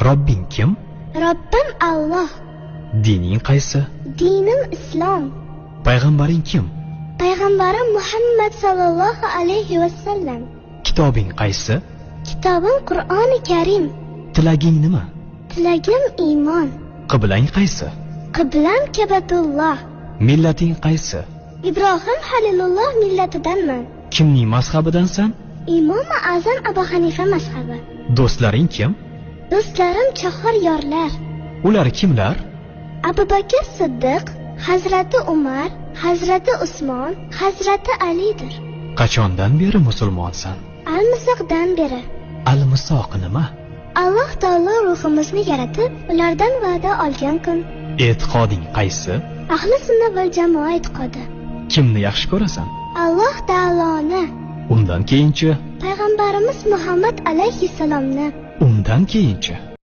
Robbing kim? Robbim Alloh. Dining qaysi? Dinim Islom. Payg'ambaring kim? Payg'ambarim Muhammad sallallohu alayhi vasallam. Kitobing qaysi? Kitobim Qur'oni Karim. Tilaging nima? Tilagim iymon. Qiblang qaysi? Qiblam Kabatulloh. Millating qaysi? Ibrohim Halilulloh millatidanman. Kimning mazhabidansan? Imom Azam Abu Hanifa mazhabi. Do'stlaring kim? Do'stlarim chahor yorlar. Ular kimlar? Abu Bakr Siddiq, Hazrati Umar, Hazrati Usmon, Hazrati Alidir. Qachondan beri musulmonsan? Al-Misoqdan beri. Al-Misoq nima? Alloh taolo ruhimizni yaratib, ulardan va'da olgan kun. E'tiqoding qaysi? Ahli sunna val jamoa e'tiqodi. Kimni yaxshi ko'rasan? Alloh taoloni. Undan keyinchi? Payg'ambarimiz Muhammad alayhissalomni. Undan keyinchi?